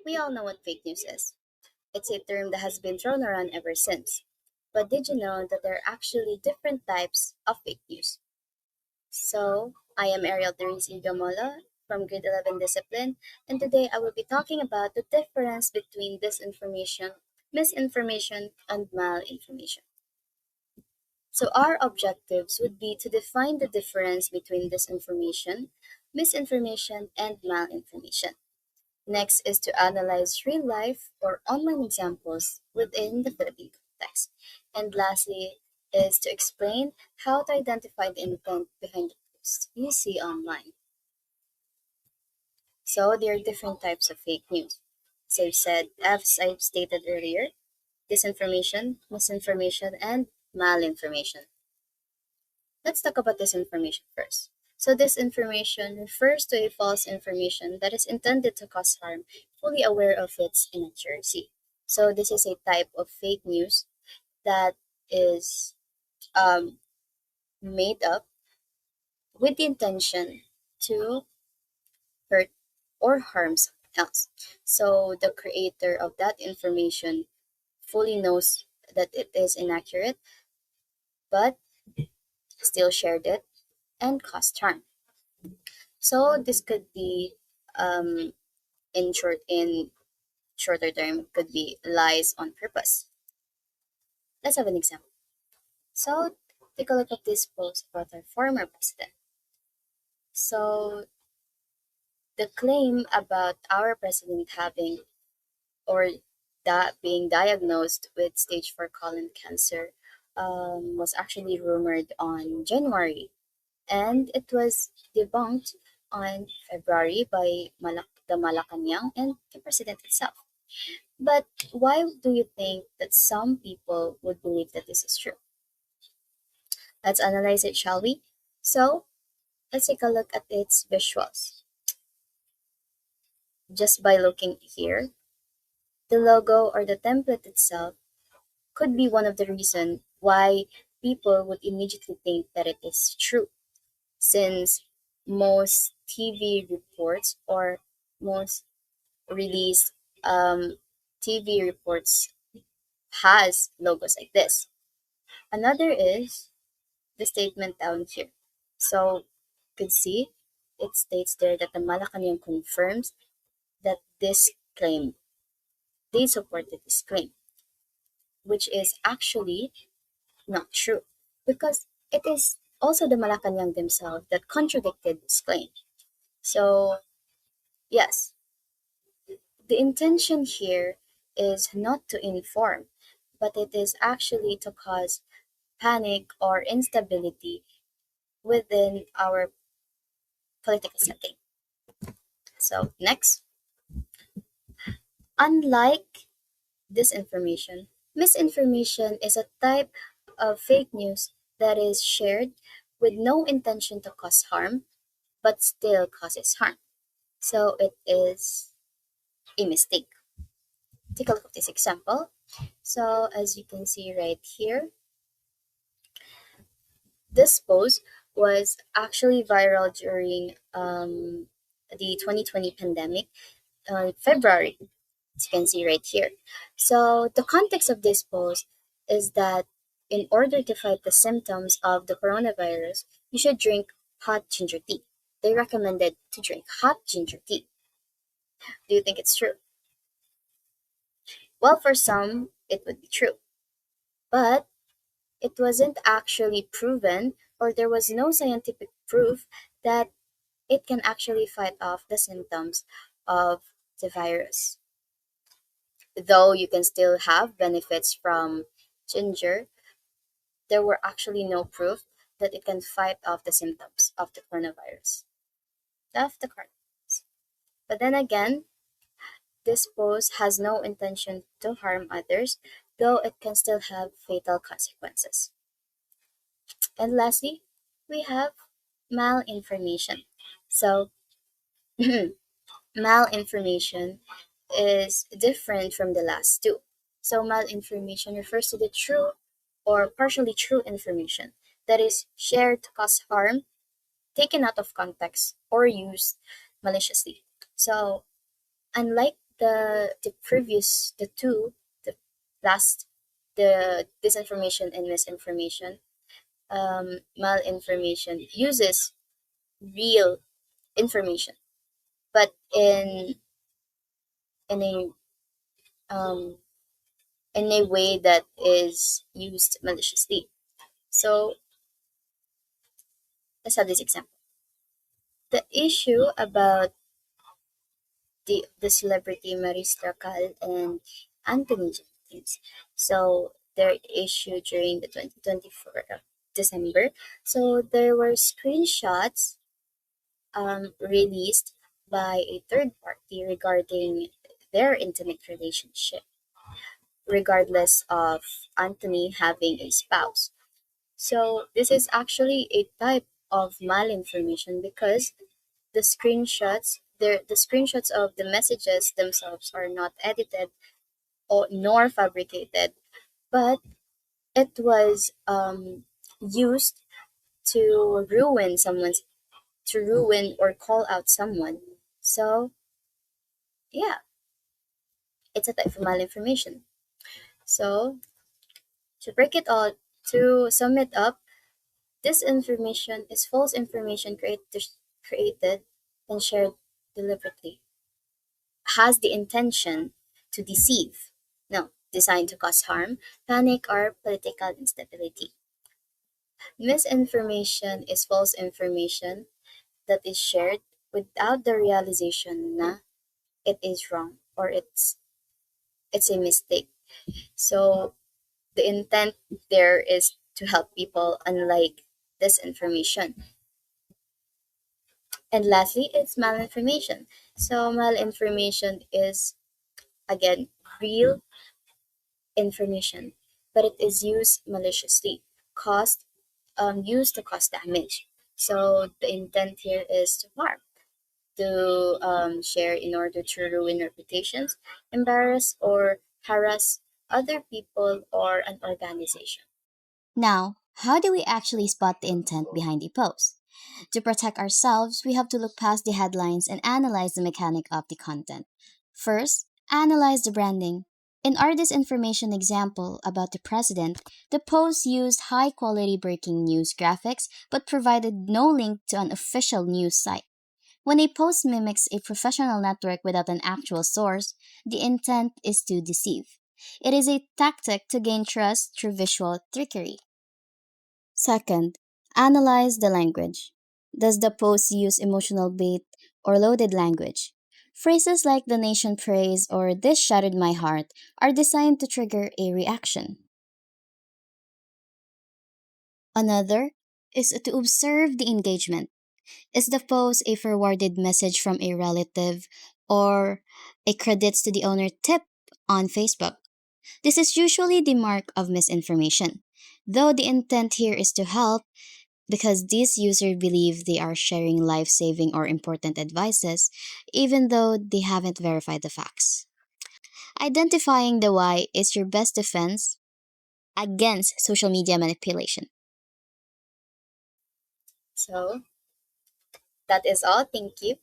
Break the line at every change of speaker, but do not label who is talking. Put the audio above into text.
We all know what fake news is. It's a term that has been thrown around ever since. But did you know that there are actually different types of fake news? So, I am Arielle Therese Gamolo from Grade 11 Discipline, and today I will be talking about the difference between disinformation, misinformation, and malinformation. So, our objectives would be to define the difference between disinformation, misinformation, and malinformation. Next is to analyze real life or online examples within the Philippine context. And lastly is to explain how to identify the intent behind the posts you see online. So there are different types of fake news. So I've said, as I've stated earlier, disinformation, misinformation, and malinformation. Let's talk about disinformation first. So disinformation refers to a false information that is intended to cause harm, fully aware of its inaccuracy. So this is a type of fake news that is made up with the intention to hurt or harm someone else. So the creator of that information fully knows that it is inaccurate, but still shared it and caused harm. So this could be um, in shorter term could be lies on purpose. Let's have an example. So take a look at this post about our former president. So the claim about our president having or that being diagnosed with stage 4 colon cancer was actually rumored on January, and it was debunked on February by the Malacanang and the president itself. But why do you think that some people would believe that this is true? Let's analyze it, shall we? So, let's take a look at its visuals. Just by looking here, the logo or the template itself could be one of the reasons why people would immediately think that it is true, since most TV reports or most released TV reports has logos like this. Another is the statement down here. So you could see it states there that the Malacanang confirms that this claim, they supported this claim, which is actually not true because it is also the Malacanang themselves that contradicted this claim. So, yes, the intention here is not to inform, but it is actually to cause panic or instability within our political setting. So, next, unlike disinformation, misinformation is a type of fake news that is shared with no intention to cause harm but still causes harm. So, it is a mistake. Take a look at this example. So, as you can see right here, this post was actually viral during the 2020 pandemic, February, as you can see right here. So the context of this post is that in order to fight the symptoms of the coronavirus, you should drink hot ginger tea. They recommended to drink hot ginger tea. Do you think it's true? Well, for some, it would be true. But it wasn't actually proven, or there was no scientific proof that it can actually fight off the symptoms of the virus. Though you can still have benefits from ginger, there were actually no proof that it can fight off the symptoms of the coronavirus. Of the coronavirus. But then again, this post has no intention to harm others, though it can still have fatal consequences. And lastly, we have malinformation. So, malinformation is different from the last two. So, malinformation refers to the true or partially true information that is shared to cause harm, taken out of context, or used maliciously. So, unlike the two, the last, the disinformation and misinformation, malinformation uses real information, but in a um, in a way that is used maliciously. So let's have this example. The issue about the celebrity Maris Racal and Anthony Jenkins. So their issue during the 2024 of December. So there were screenshots released by a third party regarding their intimate relationship, regardless of Anthony having a spouse. So this is actually a type of malinformation because the screenshots of the messages themselves are not edited or nor fabricated, but it was used to ruin or call out someone. So yeah, it's a type of malinformation. So to break it all, to sum it up, this information is false information created and shared deliberately, has the intention to deceive, no, designed to cause harm, panic, or political instability. Misinformation is false information that is shared without the realization na it is wrong or it's a mistake. So the intent there is to help people, unlike disinformation. And lastly, it's malinformation. So malinformation is again real information, but it is used maliciously, used to cause damage. So the intent here is to harm, to share in order to ruin reputations, embarrass or harass other people or an organization.
Now, how do we actually spot the intent behind a post? To protect ourselves, we have to look past the headlines and analyze the mechanic of the content. First, analyze the branding. In our disinformation example about the president, the post used high quality breaking news graphics but provided no link to an official news site. When a post mimics a professional network without an actual source, the intent is to deceive. It is a tactic to gain trust through visual trickery. Second, analyze the language. Does the post use emotional bait or loaded language? Phrases like the nation praise or this shattered my heart are designed to trigger a reaction. Another is to observe the engagement. Is the post a forwarded message from a relative or a credits to the owner tip on Facebook? This is usually the mark of misinformation. Though the intent here is to help, because these users believe they are sharing life saving or important advices, even though they haven't verified the facts. Identifying the why is your best defense against social media manipulation.
So that is all. Thank you.